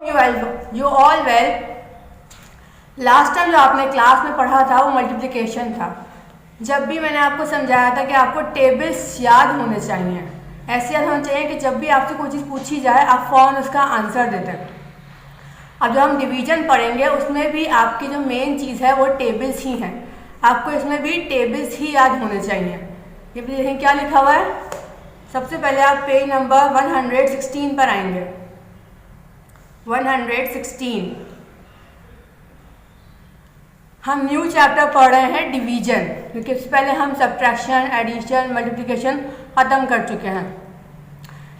You all well. Last time जो आपने class में पढ़ा था वो मल्टीप्लिकेशन था। जब भी मैंने आपको समझाया था कि आपको टेबल्स याद होने चाहिए, ऐसे याद होने चाहिए कि जब भी आपसे कोई चीज़ पूछी जाए आप फ़ौरन उसका आंसर दे दें। अब जब हम डिवीजन पढ़ेंगे उसमें भी आपकी जो मेन चीज़ है वो टेबल्स ही हैं। आपको इसमें भी टेबल्स ही याद होने चाहिए। ये भी देखें क्या लिखा हुआ है। सबसे पहले आप पेज नंबर 116 पर आएंगे। 116 हम न्यू चैप्टर पढ़ रहे हैं डिवीजन, क्योंकि इससे पहले हम सब्ट्रैक्शन, एडिशन, मल्टीप्लिकेशन ख़त्म कर चुके हैं।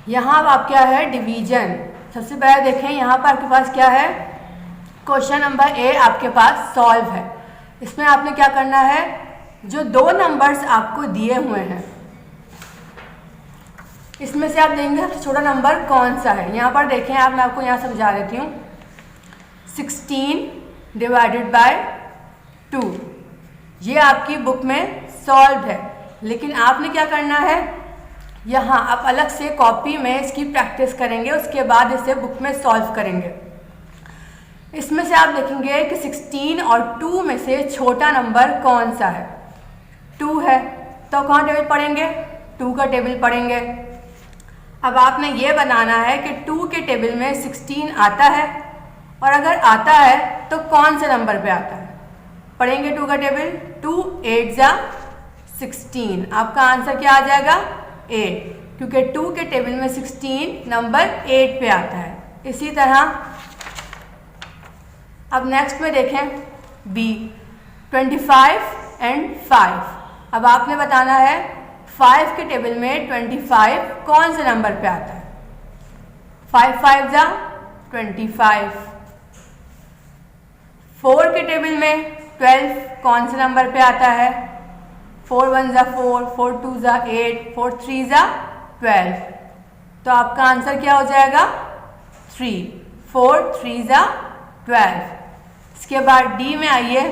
यहाँ अब क्या है डिवीजन। सबसे पहले देखें यहाँ पर आपके पास क्या है। क्वेश्चन नंबर ए आपके पास सॉल्व है। इसमें आपने क्या करना है, जो दो नंबर्स आपको दिए हुए हैं इसमें से आप देंगे सबसे छोटा नंबर कौन सा है। यहाँ पर देखें आप, मैं आपको यहाँ समझा देती हूँ। 16 डिवाइडेड बाय 2 ये आपकी बुक में सॉल्व है, लेकिन आपने क्या करना है, यहाँ आप अलग से कॉपी में इसकी प्रैक्टिस करेंगे, उसके बाद इसे बुक में सॉल्व करेंगे। इसमें से आप देखेंगे कि 16 और 2 में से छोटा नंबर कौन सा है। 2 है, तो कौन टेबल पढ़ेंगे, 2 का टेबल पढ़ेंगे। अब आपने ये बनाना है कि 2 के टेबल में 16 आता है, और अगर आता है तो कौन से नंबर पे आता है। पढ़ेंगे 2 का टेबल। 2 8 जा 16, आपका आंसर क्या आ जाएगा 8, क्योंकि 2 के टेबल में 16 नंबर 8 पे आता है। इसी तरह अब नेक्स्ट में देखें बी 25 एंड 5। अब आपने बताना है 5 के टेबल में 25 कौन से नंबर पे आता है। 5 5 जा 25। 4 के टेबल में 12 कौन से नंबर पे आता है। 4 1 जा 4, 4 2 जा 8, 4 3 जा 12, तो आपका आंसर क्या हो जाएगा 3। 4 3 जा 12। इसके बाद डी में आइए,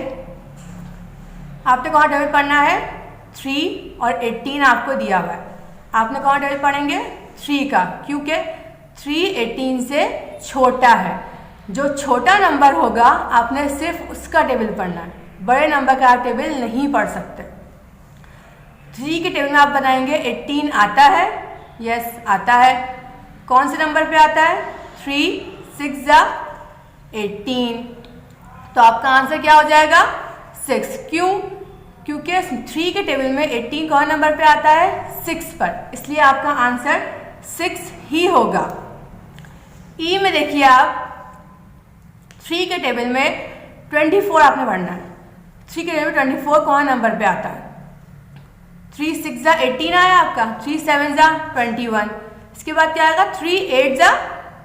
आपने कौन टेबल पढ़ना है 3 और 18 आपको दिया हुआ है। आपने कौन टेबल पढ़ेंगे 3 का, क्योंकि 3 18 से छोटा है। जो छोटा नंबर होगा आपने सिर्फ उसका टेबल पढ़ना है, बड़े नंबर का आप टेबल नहीं पढ़ सकते। 3 के टेबल में आप बताएंगे 18 आता है, यस आता है। कौन से नंबर पे आता है 3 6 जा 18, तो आपका आंसर क्या हो जाएगा 6। क्यों, क्योंकि 3 के टेबल में 18 कौन नंबर पे आता है 6 पर, इसलिए आपका आंसर 6 ही होगा। ई में देखिए आप 3 के टेबल में 24 आपने पढ़ना है। 3 के टेबल में 24 कौन नंबर पे आता है। 3 6 जा 18 आया आपका, 3 7 जा 21। इसके बाद क्या आएगा 3 8 जा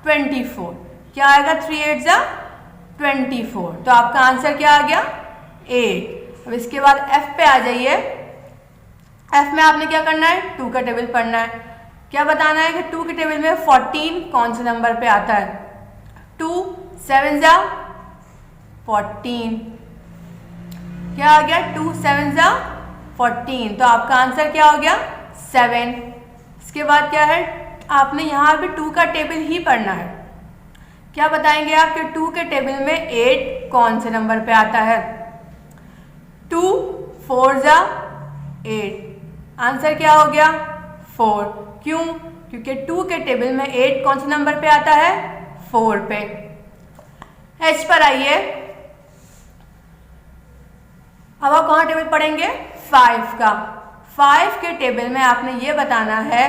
24, क्या आएगा 3 8 जा 24, तो आपका आंसर क्या आ गया 8। अब इसके बाद एफ पे आ जाइए। एफ में आपने क्या करना है 2 का टेबल पढ़ना है। क्या बताना है कि 2 के टेबल में 14 कौन से नंबर पे आता है। 2 7 जा 14, क्या आ गया 2 7 जा 14, तो आपका आंसर क्या हो गया 7। इसके बाद क्या है, आपने यहाँ पे 2 का टेबल ही पढ़ना है। क्या बताएंगे आप कि 2 के टेबल में 8 कौन से नंबर पे आता है। 2 4 जा 8, आंसर क्या हो गया 4। क्यों, क्योंकि 2 के टेबल में 8 कौन से नंबर पे आता है 4 पे। एच पर आइए। अब आप कौन टेबल पढ़ेंगे 5 का। 5 के टेबल में आपने ये बताना है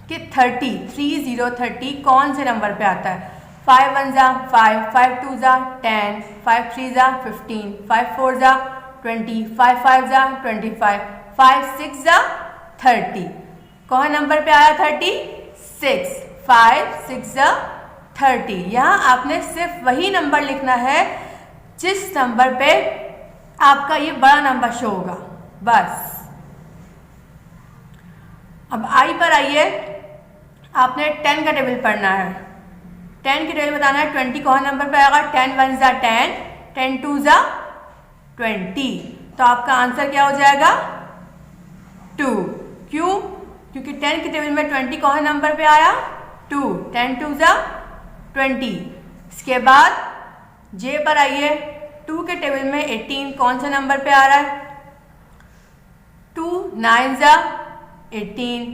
कि 30 कौन से नंबर पे आता है। 5 1 जा 5, 5 2 जा 10, 5 3 जा 15, 5 4 जा 20, 5 5 जा 25, 5 6 जा 30, कौन नंबर पे आया 36। 5 6 जा 30। यहाँ आपने सिर्फ वही नंबर लिखना है जिस नंबर पे आपका ये बड़ा नंबर शो होगा, बस। अब आई पर आइए, आपने 10 का टेबल पढ़ना है। 10 के टेबल बताना है 20 कौन नंबर पे आएगा। 10 1 जा 10, 10 2 जा 20, तो आपका आंसर क्या हो जाएगा 2। क्यों, क्योंकि 10 के टेबल में 20 कौन नंबर पे आया 2, 10 2 जा 20। इसके बाद जे पर आइए, 2 के टेबल में 18 कौन से नंबर पे आ रहा है? 2 9 जा 18।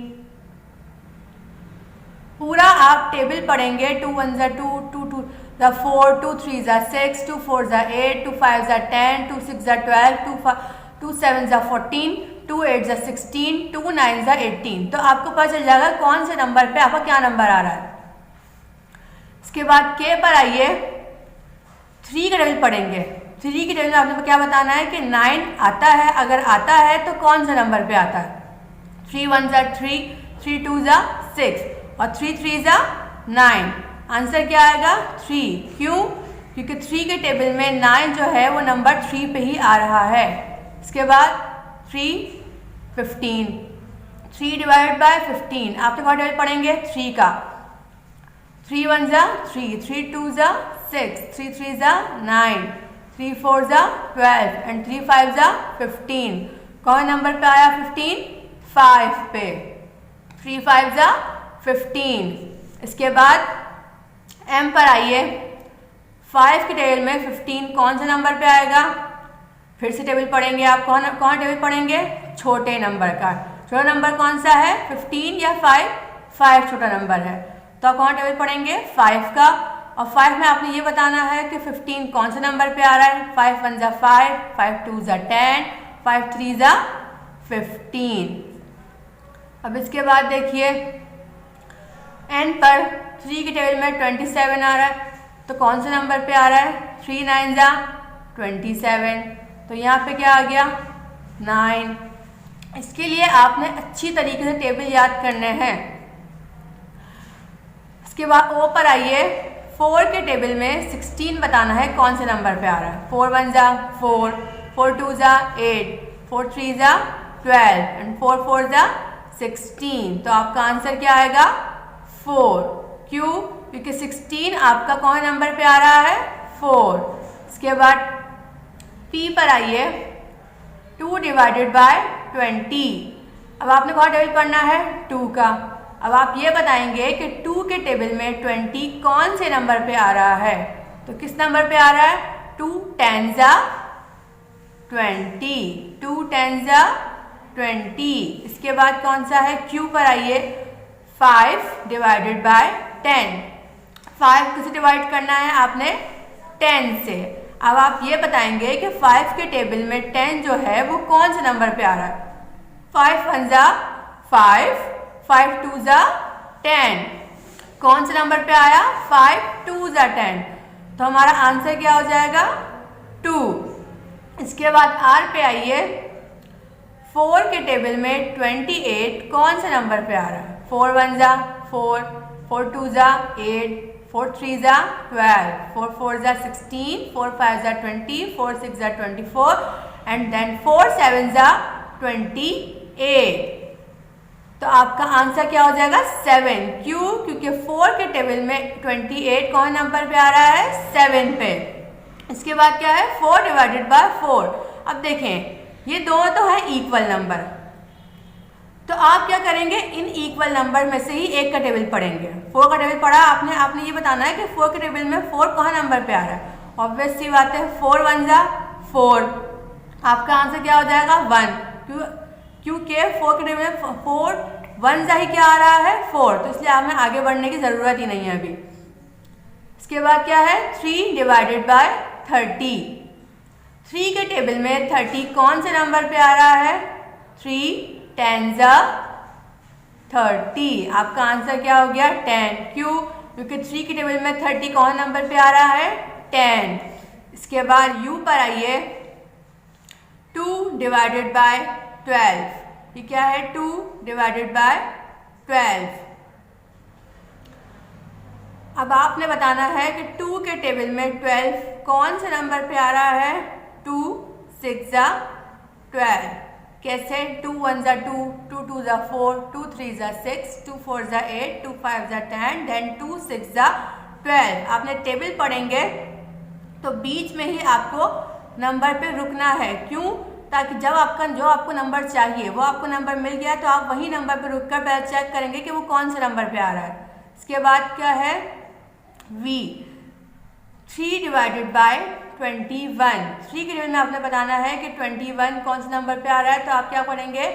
पूरा आप टेबल पढ़ेंगे, 2 1 जा 2, 2 2 जा 4, 2 3 जा 6, 2 4 जा 8, 2 5 जा 10, 2 6 जा 12, 2 7 जा 14, 2 8 जा 16, 2 9 जा 18। तो आपको पता चल जाएगा कौन से नंबर पे आपका क्या नंबर आ रहा है। इसके बाद के पर आइए, 3 का टेबल पढ़ेंगे। 3 के टेबल में आपने क्या बताना है कि 9 आता है, अगर आता है तो कौन से नंबर पे आता है? 3 1 जा 3, 3 2 जा 6 और 3 3 जा 9। आंसर क्या आएगा? 3। क्यों? क्योंकि 3 के टेबल में 9 जो है वो नंबर 3 पे ही आ रहा है। इसके बाद 3 15, 3 डिवाइडेड बाय 15 आपने कौन टेबल पढ़ेंगे? 3 का। 3 1 जा 3, 3 2 जा 6, 3 3 जा 9, 3 4 जा 12 एंड 3 5 जा 15। कौन नंबर पे आया 15? 5 पे। 3 5 जा 15। इसके बाद एम पर आइए, 5 के टेबल में 15 कौन से नंबर पे आएगा? फिर से टेबल पढ़ेंगे आप। कौन टेबल पढ़ेंगे? छोटे नंबर का। छोटा नंबर कौन सा है? 15 या 5? 5 छोटा नंबर है, तो कौन टेबल पढ़ेंगे? 5 का। और 5 में आपने ये बताना है कि 15 कौन से नंबर पे आ रहा है? 5 1 जा 5, 5 2 जा 10, 5 3 जा 15। अब इसके बाद देखिए एन पर 3 के टेबल में 27 आ रहा है, तो कौन से नंबर पे आ रहा है? 3 9 जा 27, तो यहाँ पे क्या आ गया? 9। इसके लिए आपने अच्छी तरीके से टेबल याद करने हैं। इसके बाद ओ पर आइए, 4 के टेबल में 16 बताना है कौन से नंबर पे आ रहा है? 4 1 जा 4, 4 2 जा 8, 4 3 जा 12 एंड 4 4 जा 16। तो आपका आंसर क्या आएगा? 4। क्यों? क्योंकि 16 आपका कौन नंबर पे आ रहा है? 4। इसके बाद पी पर आइए, 2 डिवाइडेड बाय 20। अब आपने कौन टेबल पढ़ना है? 2 का। अब आप ये बताएंगे कि 2 के टेबल में 20 कौन से नंबर पे आ रहा है? तो किस नंबर पे आ रहा है? 2 10 जा 20, 2 10 जा 20। इसके बाद कौन सा है? क्यू पर आइए, 5 डिवाइडेड बाय 10। 5 किसे डिवाइड करना है आपने? 10 से। अब आप ये बताएंगे कि 5 के टेबल में 10 जो है वो कौन से नंबर पे आ रहा है? 5 1 जा 5, 5 2 जा 10। कौन से नंबर पे आया? 5 2 जा 10। तो हमारा आंसर क्या हो जाएगा? 2। इसके बाद आर पे आइए, 4 के टेबल में 28 कौन से नंबर पे आ रहा है? 4 1 जा 4, 4 2 जा 8, 4 3 जा 12, 4 4 जा 16, 4 5 जा 20, 4 6 जा 24 एंड देन 4 7 जा 28। तो आपका आंसर क्या हो जाएगा? 7। क्यों? क्योंकि 4 के टेबल में 28 कौन नंबर पे आ रहा है? 7 पे। इसके बाद क्या है? 4 डिवाइडेड बाय 4। अब देखें ये दोनों तो है इक्वल नंबर, तो आप क्या करेंगे? इन इक्वल नंबर में से ही एक का टेबल पढ़ेंगे। 4 का टेबल पढ़ा आपने ये बताना है कि 4 के टेबल में 4 कहाँ नंबर पे आ रहा है? ऑब्वियस सी बात है, 4 1 जा 4। आपका आंसर क्या हो जाएगा? 1। क्योंकि 4 के टेबल में 4 1 जा ही क्या आ रहा है? 4। तो इसलिए हमें आगे बढ़ने की ज़रूरत ही नहीं है अभी। इसके बाद क्या है? 3 डिवाइडेड बाय 30। 3 के टेबल में 30 कौन से नंबर पे आ रहा है? 3 10 जा 30। आपका आंसर क्या हो गया? 10। क्यों? क्योंकि 3 के टेबल में 30 कौन नंबर पे आ रहा है? 10। इसके बाद यू पर आइए, 2 डिवाइडेड बाय 12। ये क्या है? 2 डिवाइडेड बाय 12। अब आपने बताना है कि 2 के टेबल में 12 कौन से नंबर पे आ रहा है? 2 6 जा 12। कैसे? 2 1 जा 2, 2 2 जा 4, 2 3 जा 6, 2 4 जा 8, 2 5 जा 10, देन 2 6 जा 12। आपने टेबल पढ़ेंगे तो बीच में ही आपको नंबर पे रुकना है। क्यों? ताकि जब जो आपको नंबर चाहिए वो आपको नंबर मिल गया तो आप वही नंबर पे रुककर पहले चेक करेंगे कि वो कौन से नंबर पे आ रहा है। इसके बाद क्या है? V। 3 divided by 21। 3 के टेबल में आपने बताना है कि 21 कौन से नंबर पे आ रहा है, तो आप क्या पढ़ेंगे,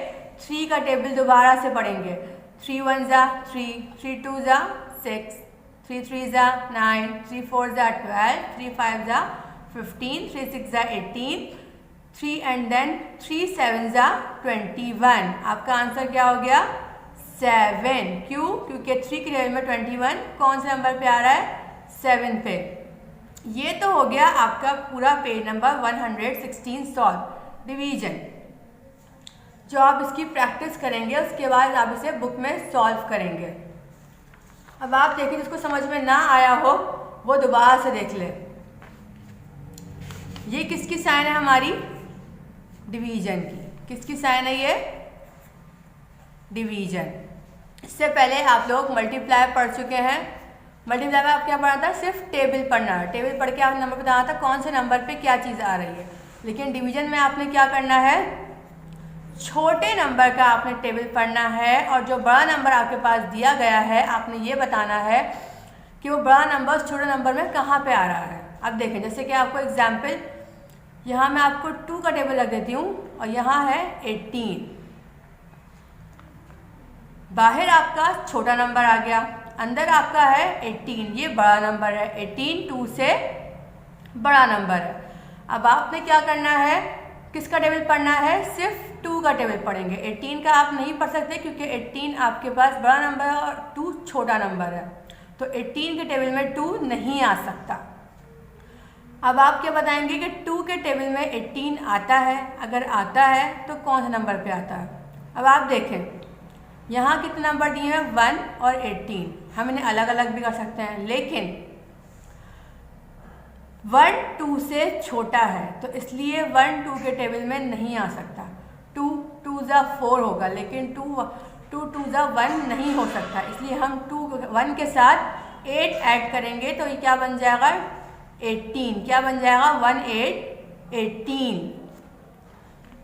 3 का टेबल दोबारा से पढ़ेंगे। 3 1 जा 3, 3 2 जा 6, 3 3 जा 9, 3 4 जा 12, 3 5 जा 15, 3 6 जा 18, 3 एंड देन 3 7 जा 21। आपका आंसर क्या हो गया, 7। क्यों, क्योंकि 3 के टेबल में 21 कौन से नंबर पे आ रहा है, 7 पे। ये तो हो गया आपका पूरा पेज नंबर 116 सॉल्व डिवीजन। जो आप इसकी प्रैक्टिस करेंगे उसके बाद आप इसे बुक में सॉल्व करेंगे। अब आप देखिए, जिसको समझ में ना आया हो वो दोबारा से देख ले। ये किसकी साइन है, हमारी डिवीजन की। किसकी साइन है ये, डिवीजन। इससे पहले आप लोग मल्टीप्लाई पढ़ चुके हैं। मल्टीप्लाई में आप क्या पढ़ा था, सिर्फ टेबल पढ़ना है। टेबल पढ़ के आपने नंबर बताना था कौन से नंबर पे क्या चीज़ आ रही है। लेकिन डिवीजन में आपने क्या करना है, छोटे नंबर का आपने टेबल पढ़ना है और जो बड़ा नंबर आपके पास दिया गया है आपने ये बताना है कि वो बड़ा नंबर छोटे नंबर में कहाँ पे आ रहा है। अब देखें, जैसे कि आपको एग्जाम्पल, यहाँ मैं आपको 2 का टेबल रख देती हूँ और यहाँ है 18। बाहर आपका छोटा नंबर आ गया, अंदर आपका है 18, ये बड़ा नंबर है। 18 2 से बड़ा नंबर है। अब आपने क्या करना है, किसका टेबल पढ़ना है, सिर्फ 2 का टेबल पढ़ेंगे। 18 का आप नहीं पढ़ सकते क्योंकि 18 आपके पास बड़ा नंबर है और 2 छोटा नंबर है, तो 18 के टेबल में 2 नहीं आ सकता। अब आप क्या बताएंगे कि 2 के टेबल में 18 आता है, अगर आता है तो कौन से नंबर पे आता है। अब आप देखें, यहाँ कितने नंबर दिए हैं, 1 और 18। हम इन्हें अलग अलग भी कर सकते हैं, लेकिन 1 2 से छोटा है तो इसलिए 1 2 के टेबल में नहीं आ सकता। 2 2 जा 4 होगा, लेकिन 2 2 जा 1 नहीं हो सकता, इसलिए हम 1 के साथ 8 ऐड करेंगे तो ये क्या बन जाएगा, 18। क्या बन जाएगा, 1 8 18।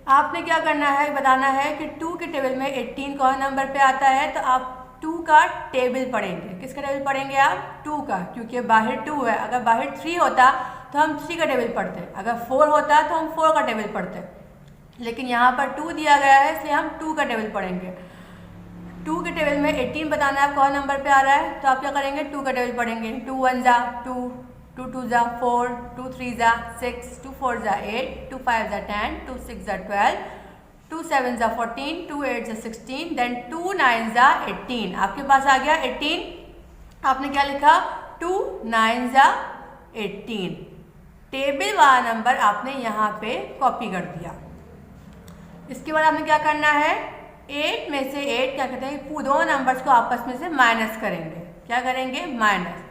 आपने क्या करना है, बताना है कि 2 के टेबल में 18 कौन नंबर पे आता है, तो आप 2 का टेबल पढ़ेंगे। किसका टेबल पढ़ेंगे आप, 2 का, क्योंकि बाहर 2 है। अगर बाहर 3 होता तो हम 3 का टेबल पढ़ते, अगर 4 होता तो हम 4 का टेबल पढ़ते, लेकिन यहाँ पर 2 दिया गया है इसलिए हम 2 का टेबल पढ़ेंगे। 2 के टेबल में 18 बताना है कौन नंबर पे आ रहा है, तो आप क्या करेंगे, 2 का टेबल पढ़ेंगे। 2 1 जा 2, 2 2 जा 4, 2 3 जा 6, 2 4 जा 8, 2 5 जा 10, 2 6 जा 12, 2 7 जा 14, 2 8 जा 16, देन 2 9 जा 18। आपके पास आ गया 18। आपने क्या लिखा, 2 9 जा 18। टेबल वाला नंबर आपने यहाँ पे कॉपी कर दिया। इसके बाद आपने क्या करना है, 8 में से 8 क्या कहते हैं, दो नंबर्स को आपस में से माइनस करेंगे। क्या करेंगे, माइनस।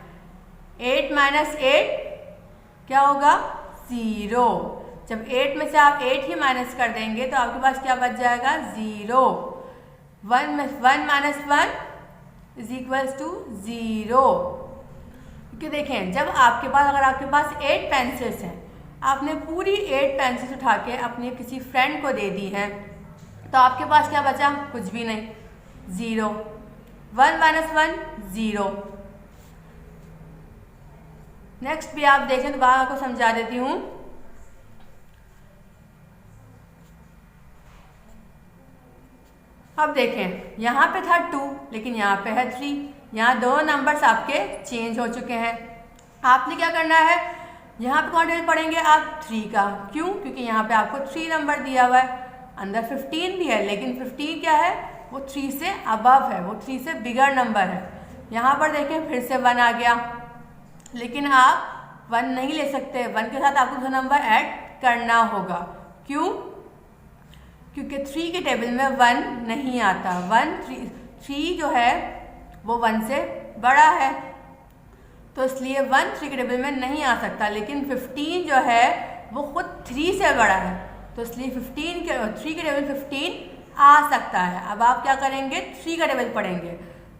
8 माइनस 8 क्या होगा, 0। जब 8 में से आप 8 ही माइनस कर देंगे तो आपके पास क्या बच जाएगा, 0। 1 माइनस 1 इज इक्वल्स टू 0। क्योंकि देखें, जब आपके पास, अगर आपके पास 8 पेंसिल्स हैं, आपने पूरी 8 पेंसिल्स उठा के अपने किसी फ्रेंड को दे दी हैं, तो आपके पास क्या बचा, कुछ भी नहीं, 0। 1 माइनस 1 0। नेक्स्ट भी आप देखें तो बाहर को समझा देती हूँ। अब देखें, यहाँ पे था 2 लेकिन यहाँ पे है 3। यहाँ दो नंबर्स आपके चेंज हो चुके हैं। आपने क्या करना है, यहाँ पे कौन टेबल पढ़ेंगे आप, 3 का। क्यों, क्योंकि यहाँ पे आपको 3 नंबर दिया हुआ है, अंदर 15 भी है, लेकिन 15 क्या है, वो 3 से अबव है, वो 3 से बिगर नंबर है। यहाँ पर देखें फिर से 1 आ गया, लेकिन आप 1 नहीं ले सकते, 1 के साथ आपको दूसरा नंबर ऐड करना होगा। क्यों, क्योंकि 3 के टेबल में 1 नहीं आता। 3 जो है वो 1 से बड़ा है, तो इसलिए 1 3 के टेबल में नहीं आ सकता। लेकिन 15 जो है वो खुद 3 से बड़ा है, तो इसलिए 3 के टेबल 15 आ सकता है। अब आप क्या करेंगे, 3 का टेबल पढ़ेंगे।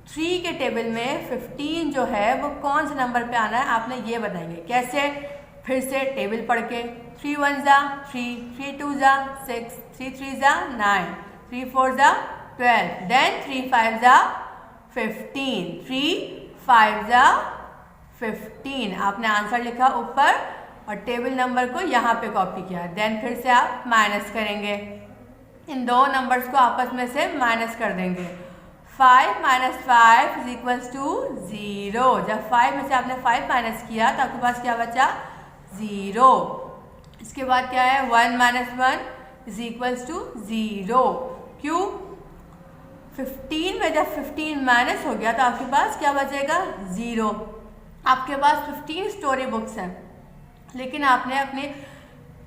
3 के टेबल में 15 जो है वो कौन से नंबर पे आना है आपने ये बताएंगे। कैसे, फिर से टेबल पढ़ के, 3 1 जा 3, 3 2 जा 6, 3 3 जा 9, 3 4 जा 12, देन 3 5 जा 15, 3 5 जा 15। आपने आंसर लिखा ऊपर और टेबल नंबर को यहाँ पे कॉपी किया। देन फिर से आप माइनस करेंगे, इन दो नंबर्स को आपस में से माइनस कर देंगे। 5 माइनस 5 इज इक्वल्स टू 0। जब 5 में से आपने 5 माइनस किया तो आपके पास क्या बचा? 0। इसके बाद क्या है? 1 माइनस 1 इज इक्वल्स टू 0। क्यों? 15 में जब 15 माइनस हो गया तो आपके पास क्या बचेगा? 0। आपके पास 15 स्टोरी बुक्स हैं, लेकिन आपने अपने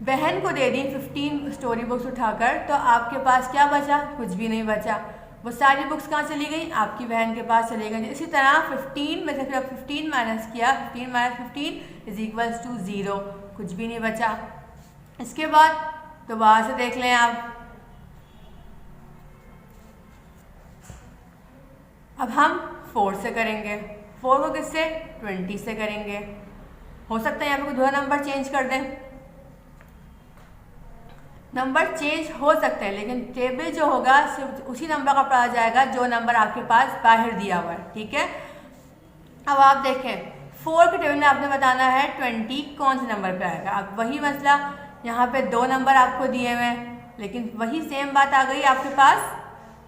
बहन को दे दी 15 स्टोरी बुक्स उठाकर, तो आपके पास क्या बचा? कुछ भी नहीं बचा। वो सारी बुक्स कहाँ चली गई? आपकी बहन के पास चली गई। इसी तरह 15 में से फिर 15 माइनस किया, 15 माइनस 15 इज इक्वल्स टू 0, कुछ भी नहीं बचा। इसके बाद दोबारा से देख लें आप। अब हम 4 से करेंगे। 4 को किससे? 20 से करेंगे। हो सकता है यहाँ पे कोई दूसरा नंबर चेंज कर दें, नंबर चेंज हो सकते हैं, लेकिन टेबल जो होगा सिर्फ उसी नंबर का पढ़ा जाएगा जो नंबर आपके पास बाहर दिया हुआ है। ठीक है, अब आप देखें 4 के टेबल में आपने बताना है 20 कौन से नंबर पे आएगा। अब वही मसला, यहाँ पे 2 नंबर आपको दिए हुए हैं, लेकिन वही सेम बात आ गई आपके पास।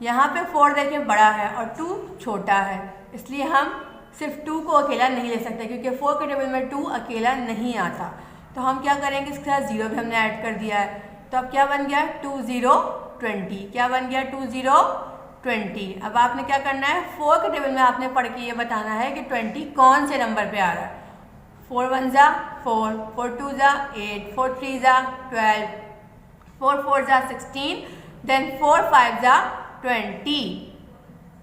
यहाँ पे 4 देखें बड़ा है और 2 छोटा है, इसलिए हम सिर्फ 2 को अकेला नहीं ले सकते, क्योंकि 4 के टेबल में 2 अकेला नहीं आता। तो हम क्या करेंगे? इसके साथ 0 भी हमने ऐड कर दिया है, तो अब क्या बन गया? 2 0 20। क्या बन गया? 2 0 20। अब आपने क्या करना है? 4 के टेबल में आपने पढ़ के ये बताना है कि 20 कौन से नंबर पे आ रहा है। 4 1 जा 4, 4 2 जा 8, 4 3 जा 12, 4 4 जा 16, देन 4 5 जा 20।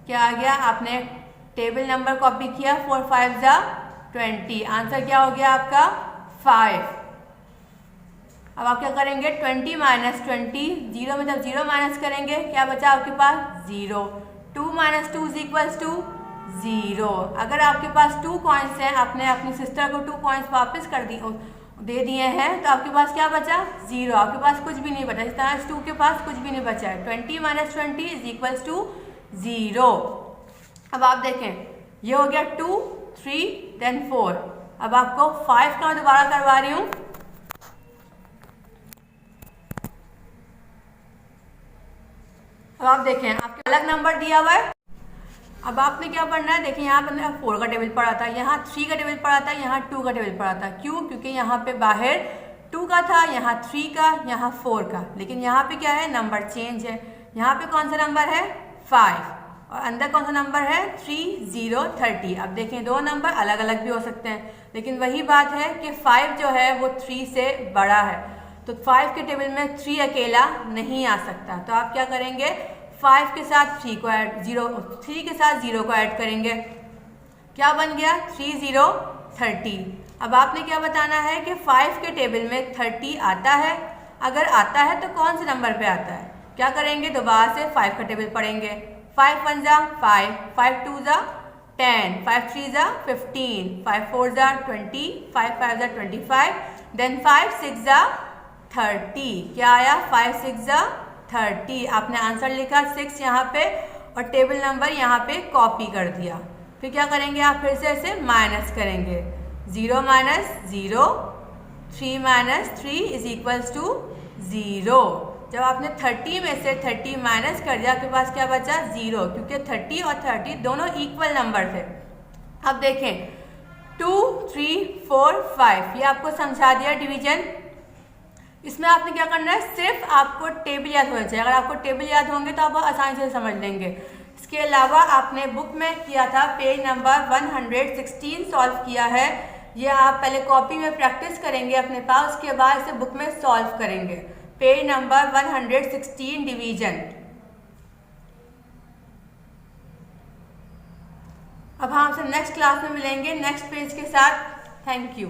क्या आ गया? आपने टेबल नंबर कॉपी किया, 4 5 जा 20। आंसर क्या हो गया आपका? 5। अब आप क्या करेंगे? 20 माइनस 20, 0 में जब 0 माइनस करेंगे क्या बचा आपके पास? 0। 2 माइनस 2 इज इक्वल्स टू 0। अगर आपके पास 2 कॉइन्स हैं, आपने अपनी सिस्टर को 2 कॉइन्स वापस दे दिए हैं, तो आपके पास क्या बचा? 0। आपके पास कुछ भी नहीं बचा। इस तरह 2 के पास कुछ भी नहीं बचा है। 20 माइनस 20 इज इक्वल्स टू 0। अब आप देखें, ये हो गया 2 3 देन 4। अब आपको 5 का दोबारा करवा रही हूँ। अब आप देखें आपके अलग नंबर दिया हुआ है। अब आपने क्या पढ़ना है? देखिए यहाँ पर 4 का टेबल पढ़ा था, यहाँ 3 का टेबल पढ़ा था, यहाँ 2 का टेबल पढ़ा था। क्यों? क्योंकि यहाँ पे बाहर 2 का था, यहाँ 3 का, यहाँ 4 का, लेकिन यहाँ पे क्या है? नंबर चेंज है। यहाँ पे कौन सा नंबर है? 5, और अंदर कौन सा नंबर है? 3 0 30। अब देखें 2 नंबर अलग अलग भी हो सकते हैं, लेकिन वही बात है कि 5 जो है वो 3 से बड़ा है, तो 5 के टेबल में 3 अकेला नहीं आ सकता। तो आप क्या करेंगे? 5 के साथ 3 को ऐड 3 के साथ 0 को ऐड करेंगे। क्या बन गया? 3 0 30। अब आपने क्या बताना है कि 5 के टेबल में 30 आता है? अगर आता है तो कौन से नंबर पे आता है? क्या करेंगे? दोबारा से 5 का टेबल पढ़ेंगे। 5 1 जा 5, 5 2 जा 10, 5 3 जा 15, 5 4 जा 20, 5 5 जा 25, देन 5 6 जा 30। क्या आया? 5 6 जा 30। आपने आंसर लिखा 6 यहाँ पे और टेबल नंबर यहाँ पे कॉपी कर दिया। फिर क्या करेंगे? आप फिर से ऐसे माइनस करेंगे। 0 minus 0, 3 minus 3 is equals to 0। जब आपने 30 में से 30 माइनस कर दिया, आपके पास क्या बचा? 0, क्योंकि 30 और 30 दोनों इक्वल नंबर थे। अब देखें 2 3 4 5, ये आपको समझा दिया डिवीजन। इसमें आपने क्या करना है? सिर्फ आपको टेबल याद होना चाहिए। अगर आपको टेबल याद होंगे तो आप आसानी से समझ लेंगे। इसके अलावा आपने बुक में किया था, पेज नंबर 116 सॉल्व किया है। ये आप पहले कॉपी में प्रैक्टिस करेंगे अपने पास, उसके बाद इसे बुक में सॉल्व करेंगे। Page number 116 division. अब हम आपसे नेक्स्ट क्लास में मिलेंगे नेक्स्ट पेज के साथ। Thank you.